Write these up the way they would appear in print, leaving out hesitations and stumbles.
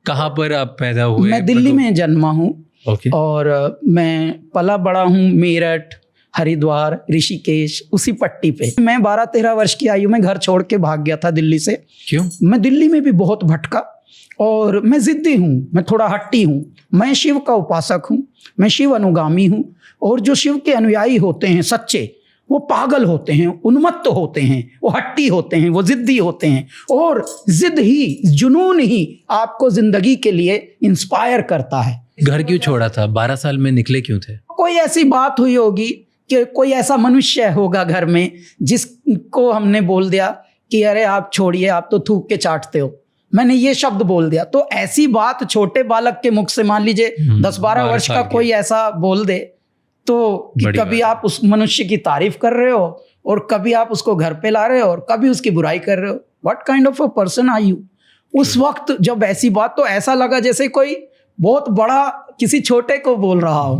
कहाँ पर आप पैदा हुए? मैं दिल्ली में जन्मा हूँ। ओके। और मैं पला बड़ा हूँ मेरठ, हरिद्वार, ऋषिकेश, उसी पट्टी पे। मैं 12-13 वर्ष की आयु में घर छोड़ के भाग गया था दिल्ली से। क्यों? मैं दिल्ली में भी बहुत भटका और मैं जिद्दी हूँ, मैं थोड़ा हट्टी हूँ। मैं शिव का उपासक हूँ, मैं शिव अनुगामी हूँ। और जो शिव के अनुयायी होते हैं सच्चे, वो पागल होते हैं, उन्मत्त होते हैं, वो हट्टी होते हैं, वो जिद्दी होते हैं। और जिद ही, जुनून ही आपको जिंदगी के लिए इंस्पायर करता है। घर क्यों छोड़ा था? 12 साल में निकले क्यों थे? कोई ऐसी बात हुई होगी कि कोई ऐसा मनुष्य होगा घर में जिसको हमने बोल दिया कि अरे आप छोड़िए, आप तो थूक के चाटते हो। मैंने ये शब्द बोल दिया। तो ऐसी बात छोटे बालक के मुख से, मान लीजिए 10-12 वर्ष का कोई ऐसा बोल दे, तो कि कभी आप उस मनुष्य की तारीफ कर रहे हो और कभी आप उसको घर पे ला रहे हो और कभी उसकी बुराई कर रहे हो। What kind of a person are you? उस वक्त जब ऐसी बात, तो ऐसा लगा जैसे कोई बहुत बड़ा किसी छोटे को बोल रहा हो।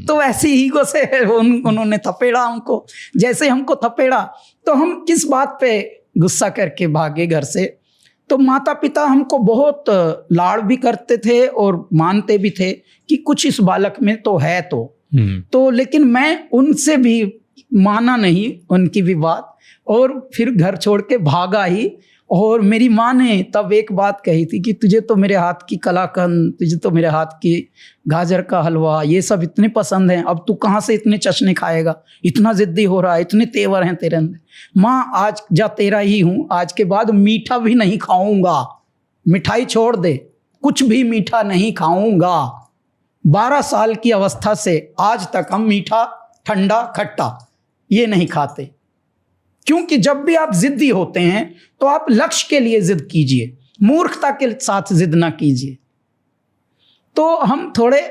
तो ऐसी ईगो से उन्होंने थपेड़ा हमको। जैसे हमको थपेड़ा तो हम किस बात पे गुस्सा करके भागे घर से। तो माता पिता हमको बहुत लाड़ भी करते थे और मानते भी थे कि कुछ इस बालक में तो है। तो लेकिन मैं उनसे भी माना नहीं उनकी भी बात, और फिर घर छोड़ के भागा ही। और मेरी माँ ने तब एक बात कही थी कि तुझे तो मेरे हाथ की कलाकंद, तुझे तो मेरे हाथ की गाजर का हलवा, ये सब इतने पसंद हैं, अब तू कहाँ से इतने चश्मे खाएगा, इतना जिद्दी हो रहा है, इतने तेवर हैं तेरे अंदर। माँ आज जा तेरा ही हूँ, आज के बाद मीठा भी नहीं खाऊंगा, मिठाई छोड़ दे, कुछ भी मीठा नहीं खाऊंगा। 12 साल की अवस्था से आज तक हम मीठा, ठंडा, खट्टा ये नहीं खाते। क्योंकि जब भी आप जिद्दी होते हैं तो आप लक्ष्य के लिए जिद कीजिए, मूर्खता के साथ जिद ना कीजिए। तो हम थोड़े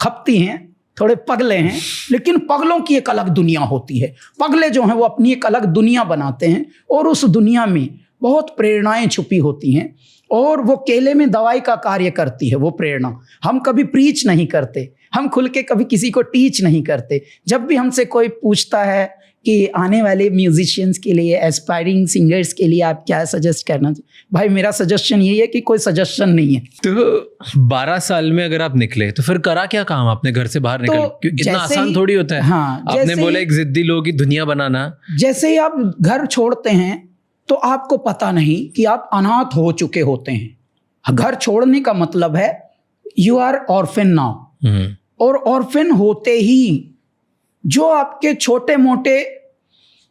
खपती हैं, थोड़े पगले हैं, लेकिन पगलों की एक अलग दुनिया होती है। पगले जो हैं वो अपनी एक अलग दुनिया बनाते हैं और उस दुनिया में बहुत प्रेरणाएं छुपी होती हैं और वो केले में दवाई का कार्य करती है वो प्रेरणा। हम कभी प्रीच नहीं करते, हम खुल के कभी किसी को टीच नहीं करते। जब भी हमसे कोई पूछता है कि आने वाले म्यूजिशियंस के लिए, एस्पायरिंग सिंगर्स के लिए आप क्या सजेस्ट करना चाहिए, भाई मेरा सजेशन यही है कि कोई सजेशन नहीं है। तो 12 साल में अगर आप निकले तो फिर करा क्या काम आपने घर से बाहर निकल? इतना आसान थोड़ी होता है। हाँ, आपने बोला एक जिद्दी लोगों की दुनिया बनाना। जैसे ही आप घर छोड़ते हैं तो आपको पता नहीं कि आप अनाथ हो चुके होते हैं। घर छोड़ने का मतलब है यू आर ऑर्फन नाउ। और ऑर्फन होते ही जो आपके छोटे मोटे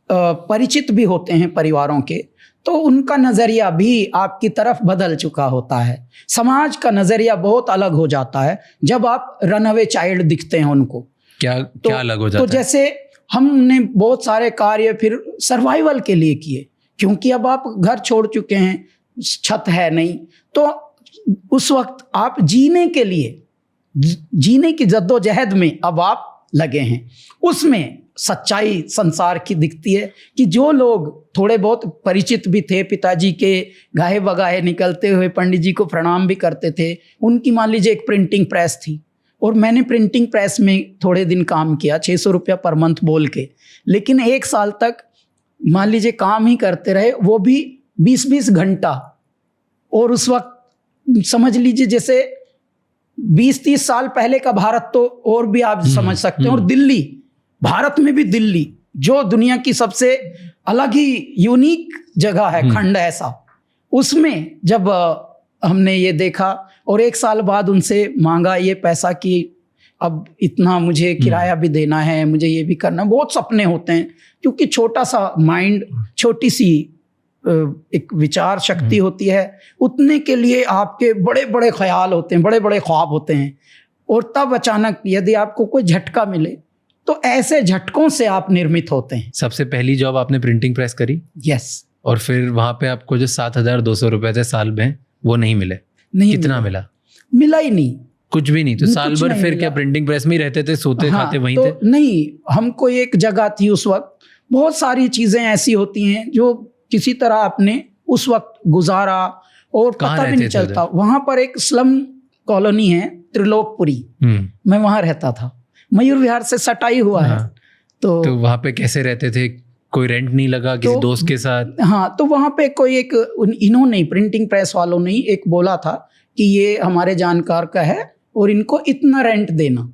परिचित भी होते हैं परिवारों के, तो उनका नज़रिया भी आपकी तरफ बदल चुका होता है। समाज का नज़रिया बहुत अलग हो जाता है जब आप रनअवे चाइल्ड दिखते हैं उनको। क्या अलग हो जाता है? तो जैसे हमने बहुत सारे कार्य फिर सर्वाइवल के लिए किए, क्योंकि अब आप घर छोड़ चुके हैं, छत है नहीं, तो उस वक्त आप जीने के लिए, जीने की जद्दोजहद में अब आप लगे हैं। उसमें सच्चाई संसार की दिखती है कि जो लोग थोड़े बहुत परिचित भी थे, पिताजी के गाहे बगाहे निकलते हुए पंडित जी को प्रणाम भी करते थे, उनकी मान लीजिए एक प्रिंटिंग प्रेस थी और मैंने प्रिंटिंग प्रेस में थोड़े दिन काम किया 600 रुपया पर मंथ बोल के। लेकिन 1 साल तक मान लीजिए काम ही करते रहे, वो भी 20-20 घंटा। और उस वक्त समझ लीजिए जैसे 20-30 साल पहले का भारत तो और भी आप समझ सकते हैं। और दिल्ली, भारत में भी दिल्ली जो दुनिया की सबसे अलग ही यूनिक जगह है, खंड ऐसा, उसमें जब हमने ये देखा और 1 साल बाद उनसे मांगा ये पैसा कि अब इतना मुझे किराया भी देना है, मुझे ये भी करना, बहुत सपने होते हैं क्योंकि छोटा सा माइंड, छोटी सी एक विचार शक्ति होती है, उतने के लिए आपके बड़े बड़े ख्याल होते हैं, बड़े बड़े ख्वाब होते हैं। और तब अचानक यदि आपको कोई झटका मिले तो ऐसे झटकों से आप निर्मित होते हैं। सबसे पहली जॉब आपने प्रिंटिंग प्रेस करी? यस। और फिर वहां पे आपको जो 7,200 रुपए थे साल में वो नहीं मिले? नहीं। कितना मिला? मिला ही नहीं, कुछ भी नहीं। तो साल भर फिर क्या प्रिंटिंग प्रेस में ही रहते थे, सोते खाते वहीं तो थे? नहीं, हमको एक जगह थी उस वक्त, बहुत सारी चीजें ऐसी होती हैं जो किसी तरह आपने उस वक्त गुजारा और पता भी नहीं चलता। वहां पर एक स्लम कॉलोनी है त्रिलोकपुरी, मैं वहां रहता था, मयूर विहार से सटाई हुआ है। तो वहां पे कैसे रहते थे? कोई रेंट नहीं लगा किसी तो दोस्त के साथ? हाँ, तो वहाँ पे कोई एक इन्होंने प्रिंटिंग प्रेस वालों ने एक बोला था कि ये हमारे जानकार का है और इनको इतना रेंट देना,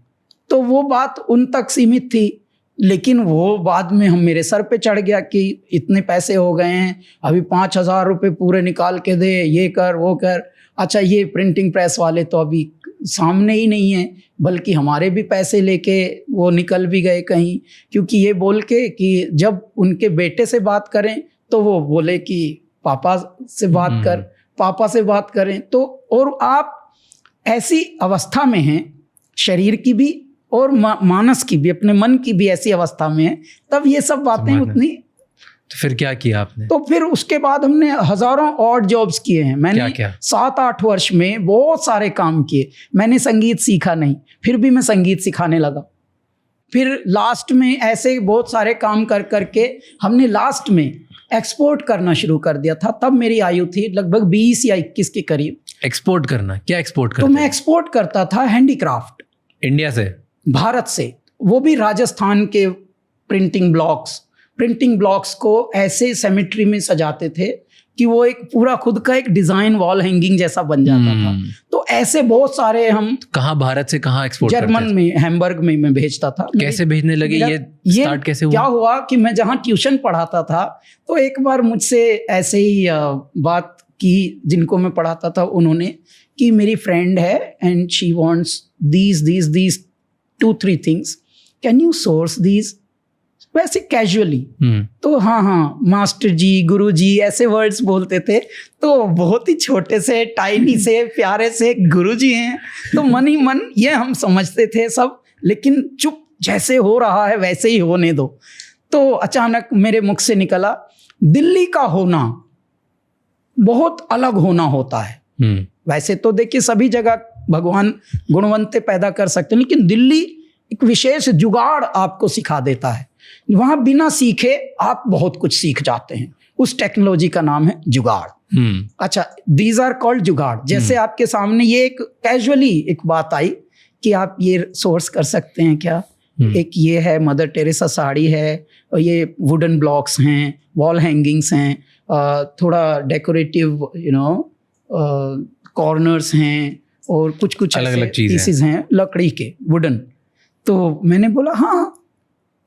तो वो बात उन तक सीमित थी। लेकिन वो बाद में हम मेरे सर पे चढ़ गया कि इतने पैसे हो गए हैं, अभी 5,000 रुपये पूरे निकाल के दे, ये कर वो कर। अच्छा, ये प्रिंटिंग प्रेस वाले तो अभी सामने ही नहीं है, बल्कि हमारे भी पैसे लेके वो निकल भी गए कहीं, क्योंकि ये बोल के कि जब उनके बेटे से बात करें तो वो बोले कि पापा से बात कर, पापा से बात करें। तो और आप ऐसी अवस्था में हैं, शरीर की भी और मानस की भी, अपने मन की भी ऐसी अवस्था में है, तब ये सब बातें उतनी। तो फिर क्या किया आपने? तो फिर उसके बाद हमने हजारों ऑड जॉब्स किए हैं। मैंने क्या? 7-8 वर्ष में बहुत सारे काम किए। मैंने संगीत सीखा नहीं, फिर भी मैं संगीत सिखाने लगा। फिर लास्ट में ऐसे बहुत सारे काम कर करके हमने लास्ट में एक्सपोर्ट करना शुरू कर दिया था। तब मेरी आयु थी लगभग 20 या 21 के करीब। एक्सपोर्ट करना? क्या एक्सपोर्ट करते? तो मैं एक्सपोर्ट करता था हैंडीक्राफ्ट, इंडिया से, भारत से, वो भी राजस्थान के प्रिंटिंग ब्लॉक्स को ऐसे सेमेट्री में सजाते थे कि वो एक पूरा खुद का एक डिजाइन वॉल हैंगिंग जैसा बन जाता था। तो ऐसे बहुत सारे हम कहाँ, भारत से कहाँ एक्सपोर्ट? जर्मन में, हैम्बर्ग में मैं भेजता था। कैसे भेजने लगे? ये स्टार्ट कैसे हुआ? क्या हुआ कि मैं जहाँ ट्यूशन पढ़ाता था, तो एक बार मुझसे ऐसे ही बात की, जिनको मैं पढ़ाता था उन्होंने, कि मेरी फ्रेंड है and she wants these 2-3 things, can you source these, वैसे कैजुअली। तो हाँ, मास्टर जी, गुरु जी ऐसे वर्ड्स बोलते थे। तो बहुत ही छोटे से, टाइनी से, प्यारे से गुरु जी हैं, तो मन ही मन ये हम समझते थे सब, लेकिन चुप, जैसे हो रहा है वैसे ही होने दो। तो अचानक मेरे मुख से निकला, दिल्ली का होना बहुत अलग होना होता है। वैसे तो देखिए सभी जगह भगवान गुणवंते पैदा कर सकते हैं, लेकिन दिल्ली एक विशेष जुगाड़ आपको सिखा देता है। वहां बिना सीखे आप बहुत कुछ सीख जाते हैं। उस टेक्नोलॉजी का नाम है जुगाड़। अच्छा, दीज आर कॉल्ड जुगाड़। जैसे आपके सामने ये एक कैजुअली एक बात आई कि आप ये सोर्स कर सकते हैं क्या, एक ये है मदर टेरेसा साड़ी है, और ये वुडन ब्लॉक्स हैं, वॉल हैंगिंग्स हैं, थोड़ा डेकोरेटिव कॉर्नर्स हैं, और कुछ अलग अलग पीसेस हैं लकड़ी के, वुडन। तो मैंने बोला हाँ।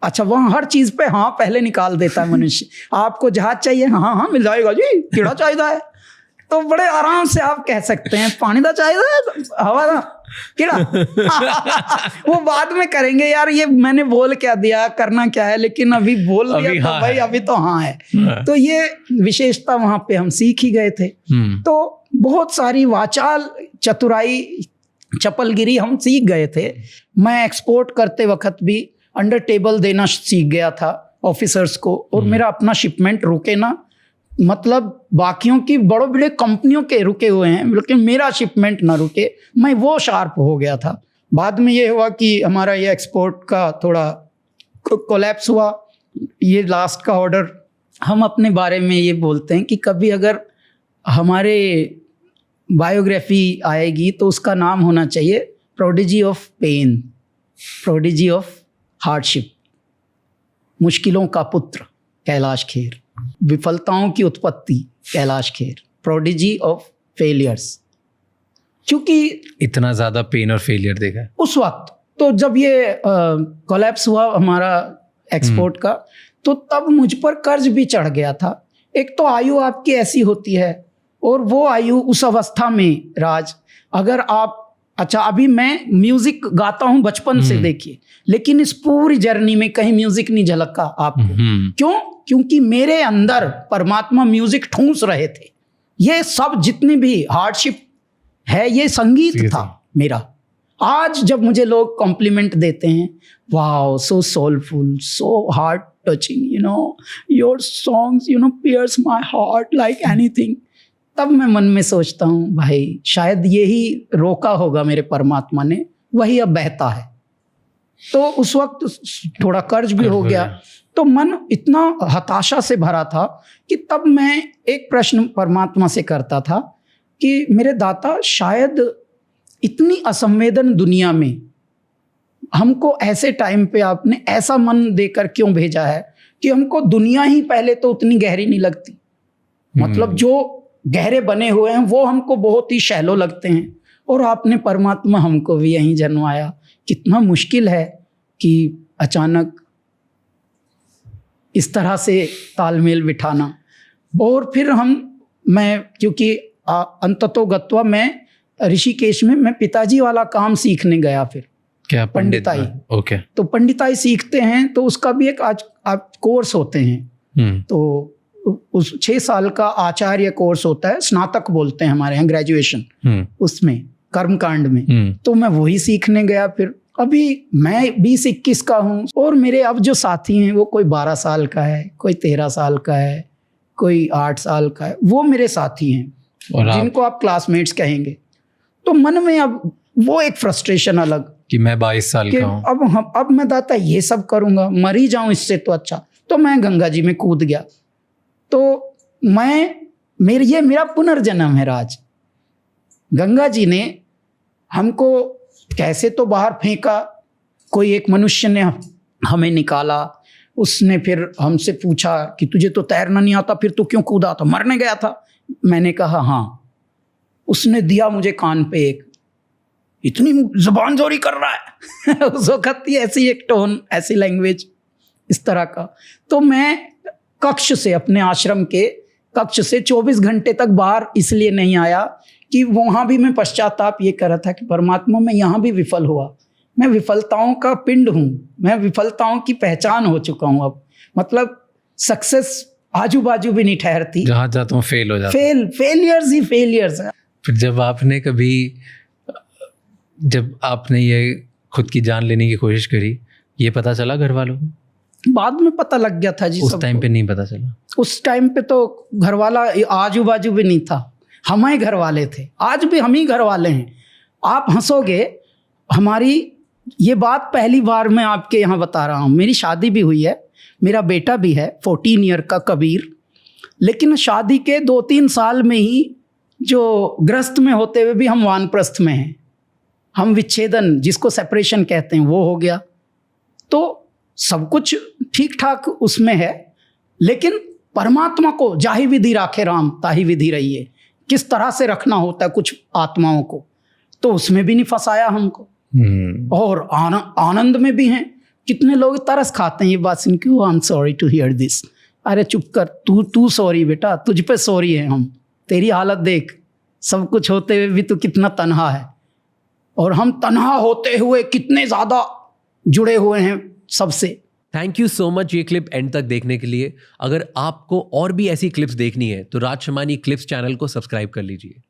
अच्छा, वहाँ हर चीज़ पे हाँ पहले निकाल देता है मनुष्य। आपको जहाज चाहिए, हाँ मिल जाएगा जी, कीड़ा चाहिए है, तो बड़े आराम से आप कह सकते हैं पानी दा चाहिए, हवा दा, कीड़ा। वो बाद में करेंगे यार, ये मैंने बोल क्या दिया, करना क्या है, लेकिन अभी बोल दिया तो हाँ भाई है। अभी तो हाँ है। तो ये विशेषता वहाँ पे हम सीख ही गए थे। तो बहुत सारी वाचाल चतुराई, चपलगिरी हम सीख गए थे। मैं एक्सपोर्ट करते वक्त भी अंडर टेबल देना सीख गया था ऑफिसर्स को, और मेरा अपना शिपमेंट रुके ना, मतलब बाकियों की बड़े बड़े कंपनियों के रुके हुए हैं, लेकिन मेरा शिपमेंट ना रुके, मैं वो शार्प हो गया था। बाद में ये हुआ कि हमारा ये एक्सपोर्ट का थोड़ा कोलैप्स हुआ। ये लास्ट का ऑर्डर, हम अपने बारे में ये बोलते हैं कि कभी अगर हमारे बायोग्राफी आएगी तो उसका नाम होना चाहिए prodigy of pain, prodigy of hardship, मुश्किलों का पुत्र कैलाश खेर, विफलताओं की उत्पत्ति Kailash Kher, prodigy of failures. क्योंकि इतना ज़्यादा पेन और फेलियर देखा है उस वक्त। तो जब ये कोलैप्स हुआ हमारा एक्सपोर्ट का, तो तब मुझ पर कर्ज भी चढ़ गया था। एक तो आयु आपकी ऐसी होती है, और वो आयु उस अवस्था में राज, अगर आप, अच्छा अभी मैं म्यूजिक गाता हूँ बचपन से, देखिए, लेकिन इस पूरी जर्नी में कहीं म्यूजिक नहीं झलका आपको। क्यों? क्योंकि मेरे अंदर परमात्मा म्यूजिक ठूंस रहे थे। ये सब जितनी भी हार्डशिप है, ये संगीत था मेरा। आज जब मुझे लोग कॉम्प्लीमेंट देते हैं, wow so soulful, so heart touching, your songs pierce my heart like anything, तब मैं मन में सोचता हूँ भाई शायद यही रोका होगा मेरे परमात्मा ने, वही अब बहता है। तो उस वक्त थोड़ा कर्ज भी हो गया, तो मन इतना हताशा से भरा था कि तब मैं एक प्रश्न परमात्मा से करता था कि मेरे दाता, शायद इतनी असंवेदन दुनिया में हमको ऐसे टाइम पे आपने ऐसा मन देकर क्यों भेजा है कि हमको दुनिया ही पहले तो उतनी गहरी नहीं लगती, मतलब जो गहरे बने हुए हैं वो हमको बहुत ही शैलो लगते हैं, और आपने परमात्मा हमको भी यहीं जन्माया। कितना मुश्किल है कि अचानक इस तरह से तालमेल बिठाना। और फिर मैं क्योंकि अंततोगत्वा मैं ऋषिकेश में मैं पिताजी वाला काम सीखने गया, फिर क्या पंडिताई। ओके। तो पंडिताई सीखते हैं तो उसका भी एक आज आप कोर्स होते हैं, तो उस 6 साल का आचार्य कोर्स होता है, स्नातक बोलते हैं हमारे यहाँ, ग्रेजुएशन, उसमें कर्मकांड में। तो मैं वही सीखने गया। फिर अभी मैं 20-21 का हूँ, और मेरे अब जो साथी हैं वो कोई 12 साल का है, कोई 13 साल का है, कोई 8 साल का है, वो मेरे साथी हैं और जिनको आप क्लासमेट्स कहेंगे। तो मन में अब वो एक फ्रस्ट्रेशन अलग कि मैं 22 साल का हूँ, अब मैं दाता ये सब करूँगा, मर ही जाऊँ इससे तो अच्छा। तो मैं गंगा जी में कूद गया। तो ये मेरा पुनर्जन्म है राज। गंगा जी ने हमको कैसे तो बाहर फेंका, कोई एक मनुष्य ने हमें निकाला, उसने फिर हमसे पूछा कि तुझे तो तैरना नहीं आता, फिर तू क्यों कूदा था, मरने गया था? मैंने कहा हाँ। उसने दिया मुझे कान पे एक, इतनी जुबान जोरी कर रहा है उस वक्त ही ऐसी एक टोन, ऐसी लैंग्वेज, इस तरह का। तो मैं कक्ष से, अपने आश्रम के कक्ष से 24 घंटे तक बाहर इसलिए नहीं आया कि वहाँ भी मैं पश्चाताप ये कर रहा था कि परमात्मा मैं यहाँ भी विफल हुआ, मैं विफलताओं का पिंड हूँ, मैं विफलताओं की पहचान हो चुका हूँ अब। मतलब सक्सेस आजू बाजू भी नहीं ठहरती, जहाँ जाता हूँ फेल हो जाता हूँ, फेलियर्स ही फेलियर्स है। फिर जब आपने ये खुद की जान लेने की कोशिश करी, ये पता चला घर वालों को? बाद में पता लग गया था जी। उस टाइम पे नहीं पता चला? उस टाइम पे तो घर वाला आजू बाजू भी नहीं था, हम ही घर वाले थे। आज भी हम ही घर वाले हैं। आप हंसोगे, हमारी ये बात पहली बार मैं आपके यहाँ बता रहा हूँ। मेरी शादी भी हुई है, मेरा बेटा भी है 14 ईयर का कबीर, लेकिन शादी के 2-3 साल में ही जो ग्रस्त में होते हुए भी हम वानप्रस्थ में हैं, हम विच्छेदन जिसको सेपरेशन कहते हैं वो हो गया। तो सब कुछ ठीक ठाक उसमें है, लेकिन परमात्मा को जाहि विधि राखे राम ताहि विधि रहिए, किस तरह से रखना होता है कुछ आत्माओं को, तो उसमें भी नहीं फंसाया हमको। और आनंद में भी हैं। कितने लोग तरस खाते हैं ये बात सुन के, I am sorry to hear this. अरे चुप कर, तू सॉरी बेटा, तुझ पे सॉरी है हम। तेरी हालत देख, सब कुछ होते हुए भी तू कितना तन्हा है, और हम तन्हा होते हुए कितने ज़्यादा जुड़े हुए हैं सबसे। थैंक यू सो मच ये क्लिप एंड तक देखने के लिए। अगर आपको और भी ऐसी क्लिप्स देखनी है तो राज शमानी क्लिप्स चैनल को सब्सक्राइब कर लीजिए।